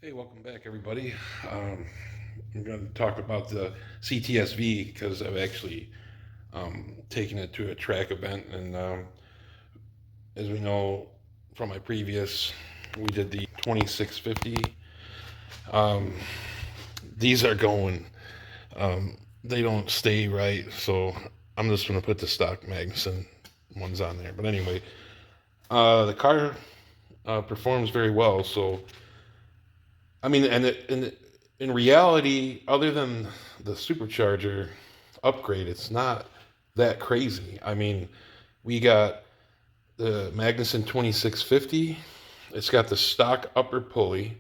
Hey, welcome back, everybody. I'm going to talk about the CTS-V because I've actually taken it to a track event, and as we know from my previous, we did the 2650. Um, these are going, they don't stay right, so I'm just going to put the stock Magnuson ones on there. But anyway, the car performs very well, so I mean, in reality, other than the supercharger upgrade, it's not that crazy. I mean, we got the Magnuson 2650. It's got the stock upper pulley.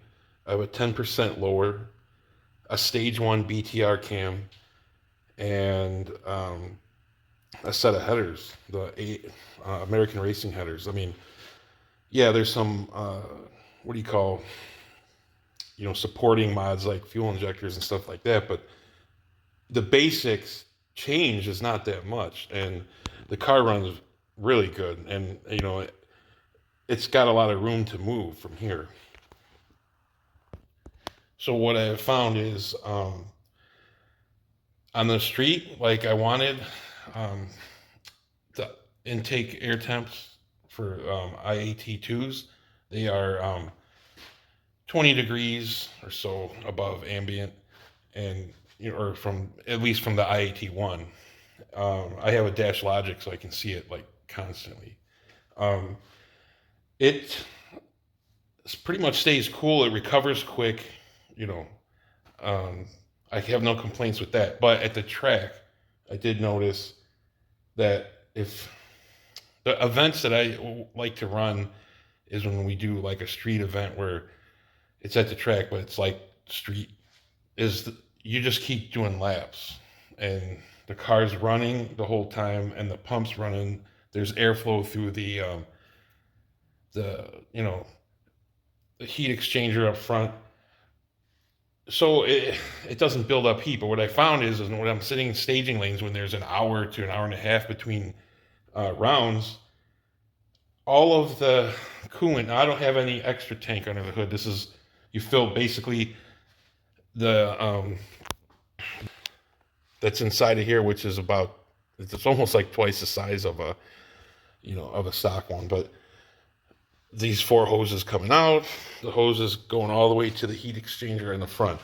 I have a 10% lower, a stage one BTR cam, and a set of headers, the American Racing headers. I mean, yeah, there's some what do you call supporting mods like fuel injectors and stuff like that, but the basics change is not that much, and the car runs really good, and it's got a lot of room to move from here. So what I have found is on the street, like I wanted, um, the intake air temps for IAT2s, they are 20 degrees or so above ambient, and or from at least from the IAT1. I have a dash logic so I can see it like constantly. Um, it pretty much stays cool. It recovers quick. You know, um, I have no complaints with that. But at the track, I did notice that if the events that I like to run is when we do like a street event where it's at the track, but it's like street, you just keep doing laps, and the car's running the whole time, and the pump's running. There's airflow through the the heat exchanger up front, so it doesn't build up heat. But what I found is when I'm sitting in staging lanes, when there's an hour to an hour and a half between rounds, all of the coolant. Now, I don't have any extra tank under the hood. This is, you fill basically the that's inside of here, which is about, it's almost like twice the size of a stock one. But these four hoses coming out, the hoses going all the way to the heat exchanger in the front.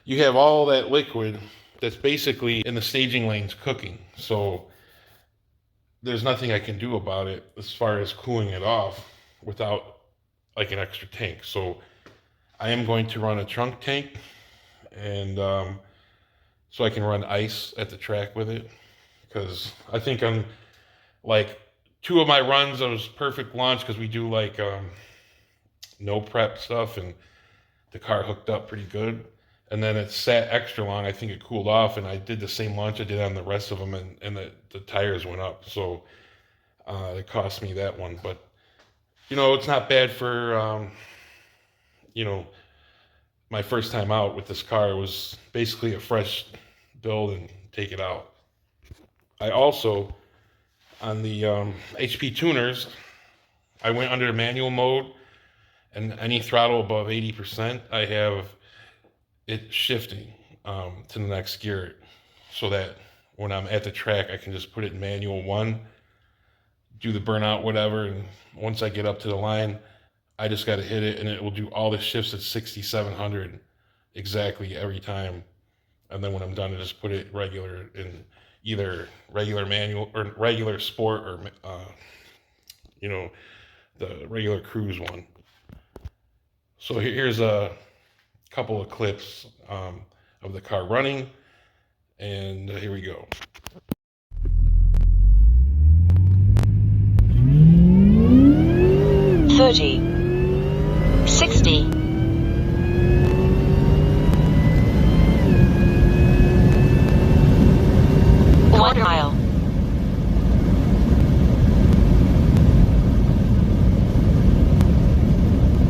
You have all that liquid that's basically in the staging lanes cooking. So there's nothing I can do about it as far as cooling it off without like an extra tank. So I am going to run a trunk tank, and so I can run ice at the track with it, because I think on like two of my runs, it was perfect launch because we do like no prep stuff, and the car hooked up pretty good. And then it sat extra long. I think it cooled off, and I did the same launch I did on the rest of them, and the tires went up. So it cost me that one. But, it's not bad for, my first time out with this car. It was basically a fresh build and take it out. I also, on the HP tuners, I went under the manual mode, and any throttle above 80%, I have it shifting to the next gear, so that when I'm at the track, I can just put it in manual one, do the burnout, whatever, and once I get up to the line, I just got to hit it, and it will do all the shifts at 6,700 exactly every time. And then when I'm done, I just put it regular in either regular manual or regular sport, or the regular cruise one. So here's a couple of clips of the car running, and here we go. 30, 60, 1 mile,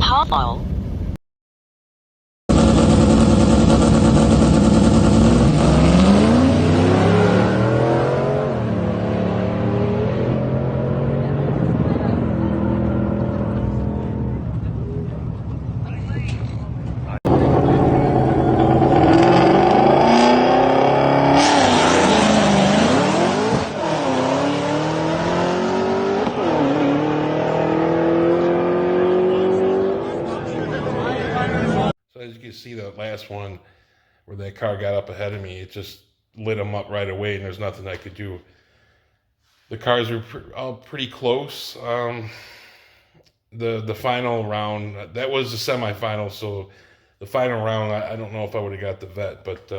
half mile, 1 as you can see, the last one where that car got up ahead of me, it just lit them up right away, and there's nothing I could do. The cars were all pretty close. The final round, that was the semifinal, so the final round, I don't know if I would have got the vet, but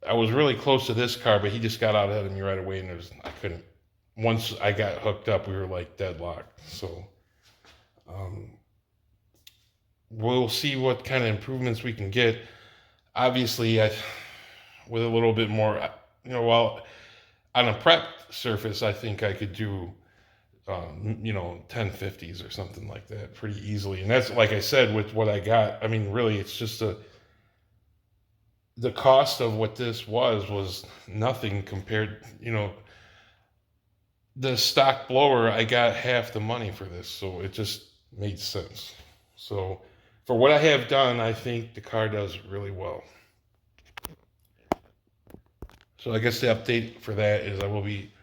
I was really close to this car, but he just got out ahead of me right away, and I couldn't. Once I got hooked up, we were like deadlocked. So we'll see what kind of improvements we can get. Obviously, with a little bit more, well, on a prep surface, I think I could do 1050s or something like that pretty easily. And that's, like I said, with what I got. I mean, really, it's just the cost of what this was nothing compared. The stock blower, I got half the money for this, so it just made sense. So for what I have done, I think the car does really well. So I guess the update for that is I will be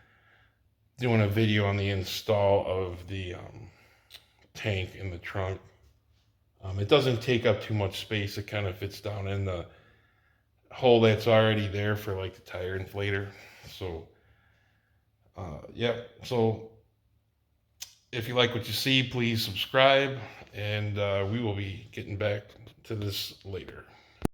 doing a video on the install of the tank in the trunk. It doesn't take up too much space. It kind of fits down in the hole that's already there for like the tire inflator. So yeah, so if you like what you see, please subscribe, and we will be getting back to this later.